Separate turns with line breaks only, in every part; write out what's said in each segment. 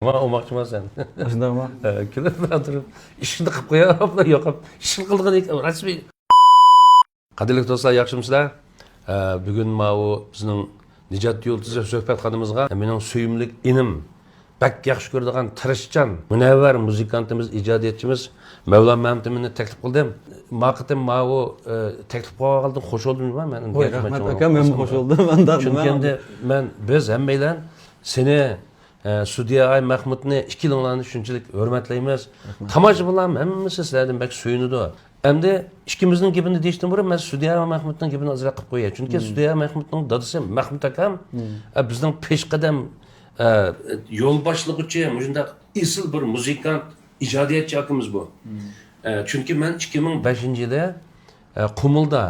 Ama olmakçı sen.
Şunday mı?
Kelib turib, ishni qilib qo'yaplar, yo'qib, ishni qildigan ekan, rasmiy. Qadrli do'stlar, yaxshimisizlar? Bugun mana bizning Nijat Yulduzi suhbatxonamizga mening suyimlik inim, bak yaxshi ko'radigan tirishchan, munavvar muzikantimiz, ijodiyotchimiz Mavlon Mamtimni taklif qildim. Maqitim mana taklif qilgandan xush oldimmi men?
Rahmat aka, men xush oldim.
Chunki biz hammaylar seni Sudiya Mahmudni 2 yillarni shunchalik hurmatlaymiz. Tomoshabinlar hammasi sizlardan bak suyunadi. Endi ikkimizning gapini deyishdan burun men Sudiya Mahmudning gapini azroq qilib qo'yay. Chunki Sudiya Mahmudning dadasi Mahmud akam bizning peshqadam yo'l boshlig'ichi, shunday isil bir muzikant, ijodiyotchi akamiz bu. Chunki men 2005-yilda Qumulda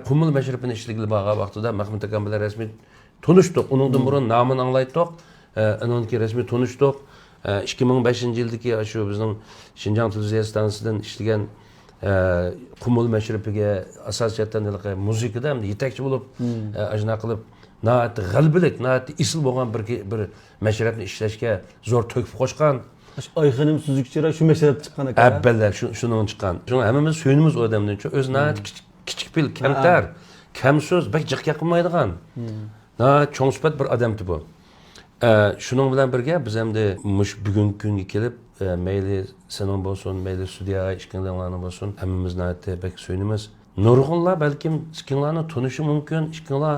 Qumul mashrabini ishlagan vaqtida Mahmud akam bilan rasmiy tanıştık. Onundan burun namını anlaytık. Onunki resmi tanıştık. 2005-yildeki şu bizim Şinjan Televiziya stansiyasidan ishlagan Qumul mashrabiga asosiyatdan muzikada ham yetakchi bo'lib, ajna qilib, naati g'albilik, naati isil bo'lgan bir mashrabni ishlashga zo'r to'kib qo'shgan.
Ayxanim suzukchilar shu mashrab chiqqan ekan.
Avvallar shundan chiqqan. Shuni hammamiz so'yinimiz u odamdan. O'z naati kichik pil, kamtar, kamso'z, bak jiq yaqinmaydigan. Cho'ng sifat bir odamdi bu. Shuning bilan birga biz hamda bugungi kunga kelib, mayli sening bo'lsin, mayli Sudiya ishkinlarning bo'lsin, hammamiz nati bak so'ynimiz. Nurg'unlar balkim ishkinlarni tunishi mumkin, ishkinlar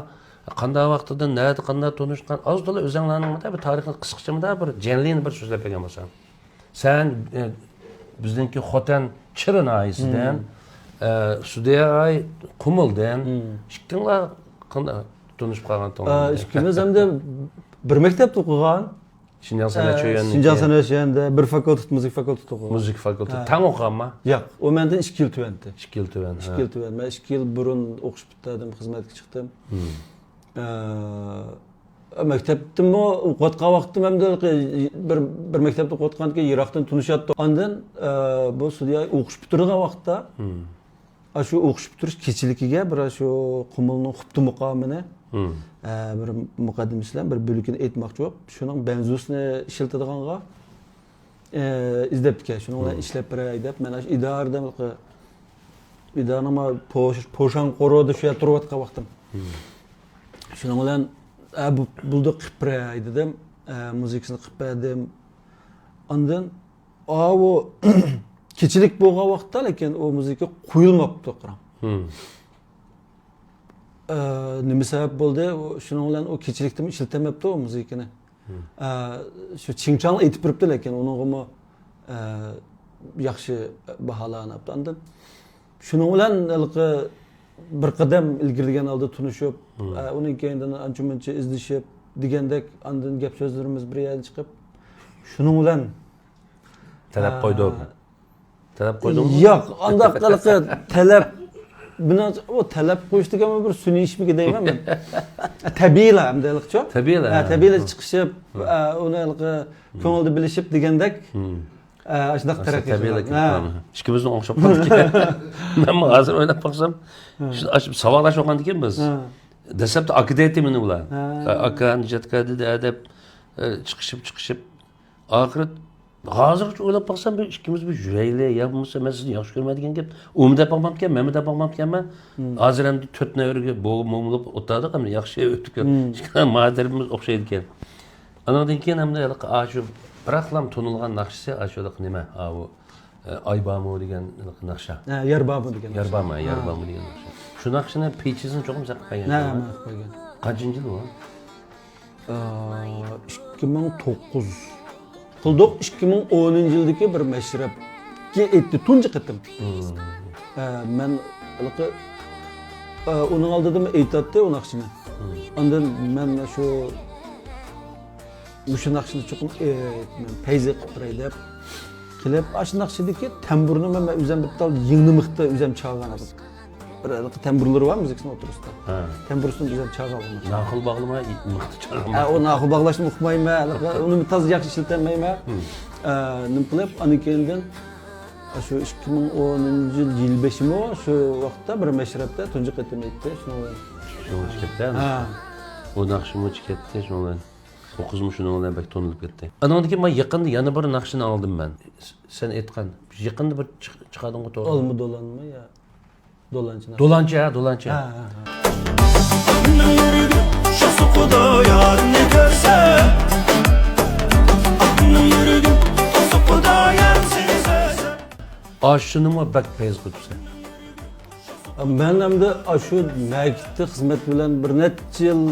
qanday vaqtida, nada qanday tunishgan, ozgina o'zinglarning bir tarixni qisqacha bir janlini bir so'zlab bergan bo'lsan. Sen bizningki Xotan Chirin oyisidan, Sudiya Qumuldan, ishkinlar qanday tunishib qolgan to'g'ri.
Ikkimiz hamda bir maktabda o'qigan.
Şinjan san'at yo'yini.
Şinjan san'at yo'yinida bir fakultet, müzik fakülteti o'qigan.
Müzik fakülteti. Tang o'qiganmi?
Yo'q, u mendan 2 yil tuvanti.
2 yil tuvan.
2 yil tuvan. Men 2 yil burun o'qish bitirdim, xizmatga chiqdim. Maktabdan o'qiyotgan vaqtim hamda bir maktabda o'qiyotgandan keyin yiroqdan tunishyapti. Ondan bu Sudiya o'qish bitirgan vaqtda shu o'qish bitirish kechiligiga bir shu Qumulning xubti muqomini bir muqaddimasidan bir bo'lakini aytmoqchi bo'lib, shuning benzusini ishlatadiganға izlab kelgan. Shuni bilan ishlab beray deb, men shu idoranima Po'shan qo'rida shu yerda turayotgan vaqtim. Shuning bilan bulda qilib beray dedim, muzikasini qilib berdim. Ondan o kechilik bo'lgan vaqtda, lekin o muzika qo'yilmabdi qaram. Nima sabab bo'ldi? Shuning bilan o kechilikda ishlatamabdi o muzikani. Shu Chingchang aytib turibdi, lekin uningmi yaxshi baholanibdi. Endi shuning bilan bir qadam ilgirgan holda tunishib, uning keyindan ancha-muncha izlashib degandek, ondan gap so'zlarimiz bir yerga chiqib, shuning bilan
talab qo'ydik. Talab qo'ydingmi?
Yo'q, undaq talab buni o talab qo'yish degan bir sun'iy ishmi deyman men. Tabiiylar hamdaliqcha.
Tabiiylar.
Tabiiylar chiqishib, uni ko'ngilda bilishib degandek shunday taraqqiyot.
Tabiiylar. Ikkimizni o'xshab qoldik. Men hozir o'ylab baqsam, shu savollasha olgan ekanmiz. Dastlabda akademiya meni bilan. Aka Nijatka dedi adab chiqishib oxirat hozircha o'ylab baqsam, biz ikkimiz bir yurayli, ya bo'lmasa men sizni yaxshi ko'rmaydigan gap. Umida bo'lmabkan, men de bo'lmabkanman. Hozir ham 4 navrga bo'g'ib o'tirdik, ham yaxshi o'tdik. Ma'dirimiz o'xshaydi ekan. Andan keyin ham shu biraqlam tunilgan naqshisi ashuliq nima? Bu Aybamu degan naqsha.
Yarbamu degan.
Yarbamu degan naqsha. Shu naqshini pechizini cho'qim saqib qo'ygan.
Ha, qo'ygan.
Qancha yil u?
2009 qildik. 2010-yildagi bir mashrabga aytdi tunji qitim. Men uning oldida aytdi u naqshini. Ondan men shu naqshini cho'qim men payza qilib beray deb kelib, shu naqshidagi tamburni men o'zim bitta yingni o'zim chalgan edim. Bir tamburlar var muzikasini o'tirishda. Tambursini o'zim chalgan.
Naql bog'lamay mixni chalgan.
O naql bog'lashni uqmayman, uni toz yaxshi ishlatammayman. Nim qilib, anikendan shu 2010-yil 25-mi shu vaqtda bir mashrabda tunji qitim aytdi. Shuni
ketdi. Bu naqshni ketdi, shuni O kızım şunun bilan bek tonilib ketdi. Anandan keyin men yaqinda yana bir naqshini oldim ben. Sen aytgan. Yaqinda bir chiqadingmi to'g'ri?
Olma dolanma ya. Dolançı.
Dolanchi.
Ha.
Şası Xudoyor ne görse Aklının yürüdüm Şası Xudoyor seni sevse
Aşınımı bek peyz qilibsan.
Ben hem de şu mekte hizmet bilen bir neçe yıl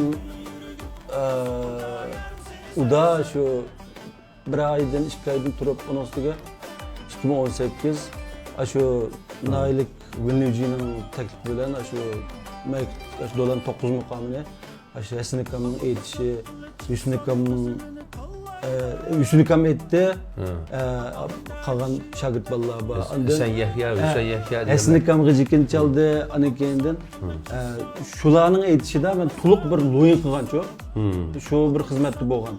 uda şu bir aydan, 2 aydan turup onun üstüge 2018 şu Nailik Wilnuji'nin teklif bilen şu mekte dolan 9 mukamine şu Esnikam'ın eğitişi, Hüsnikam'ın etti kalan şagird ballağı var.
Sen Yahya.
Esnikam gıcıkın çaldı anekenden. Şularning aytishida men to'liq bir lo'yin qilgan çok. Shu bir xizmatda bo'lgan.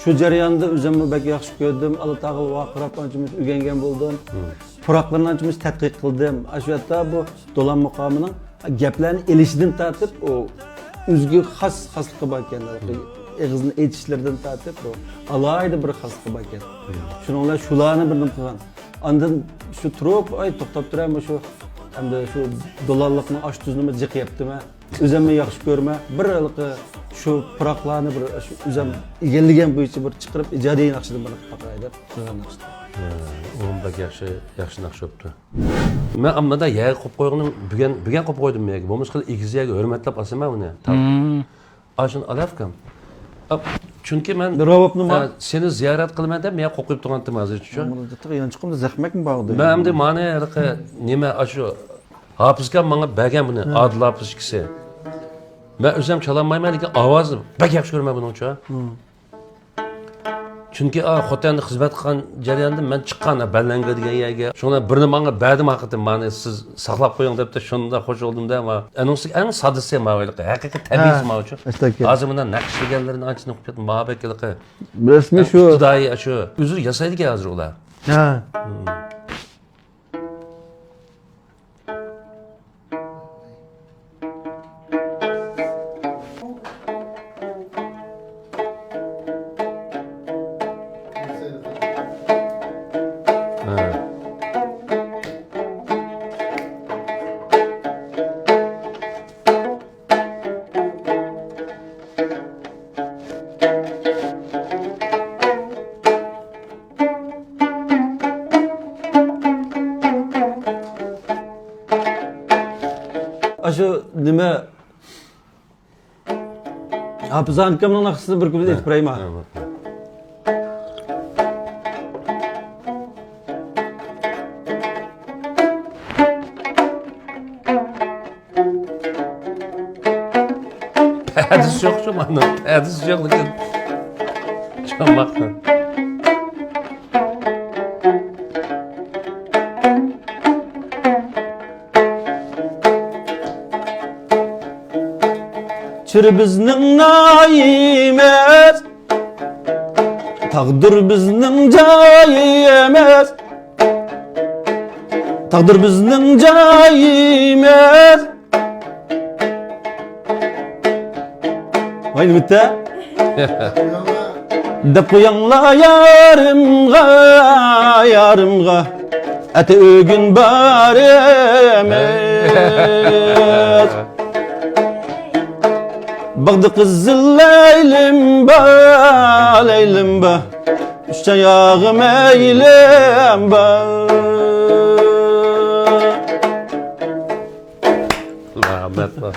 Shu jarayonda o'zimni bak yaxshi ko'rdim. Alloh taolo vaqirab anchamiz o'rgangan bo'ldim. Puroqlarni anchamiz tadqiq qildim. Shu yerda bu dolan muqomining gaplarni elishidan tortib o o'ziga xasligi bor ekan. Eg'izni aytishlaridan tortib bu alohida bir xasligi bor ekan. Shuninglar shularni birdim qilgan. Ondan şu turib, ay to'xtab turaymi şu hamda şu dolarlikni osh tuzni jiqyaptimi? O'zimni yaxshi ko'rma. Bir şu puroqlarni bir şu o'zim egallagan bo'yicha bir chiqarib ijodiy naqshdan bir taqay deb qilgan naqshda.
Oğlum bak yaxshi naqsh yaptı. Men ammada yer qo'yib qo'yganim bugun qo'yib qo'ydim men. Bo'lmasa qilib egizlarga hurmatlab olsam men uni. Ashun alafkam. Chunki men seni ziyorat qilman deb men qo'yib turgandim hozircha.
Bunda yanchiqimda zahmakmi bog'di.
Men endi mana nima shu hofizga menga bergan buni Adil Hofiz ikisi. Men o'zim chalolmayman lekin ovozni bak yaxshi ko'raman buningcha. Chunki xotinni xizmat qilgan jarayonda men chiqqan Ballanga degan yerga. Shuni birini menga berdim haqiqatan meni siz saqlab qo'ying debdi. Shunda xush oldimda va anisi eng sodisi ma'voylik. Haqiqiy tabiiy ma'voychi. Hozir bundan naqshlaganlarni anchani o'qib ketdim. Ma'bakiligi.
Rasmiy shu.
Xudoy shu uzr yasaydigan hozir ular.
Ha. Şu nime Hafızan kamının aksını bir kübüde etpreyim ha.
Hadis yok şu bana. Hadis yok lekin. Çamak.
Çır bizning nayimiz, taqdir bizning joyimiz. Taqdir bizning joyimiz. Vay bitti. Dep qo'yinglar yarimga, ati o'gin barimiz. Bagdı kızıl leylim be, üç ayağım eylem be.
Rahmet var.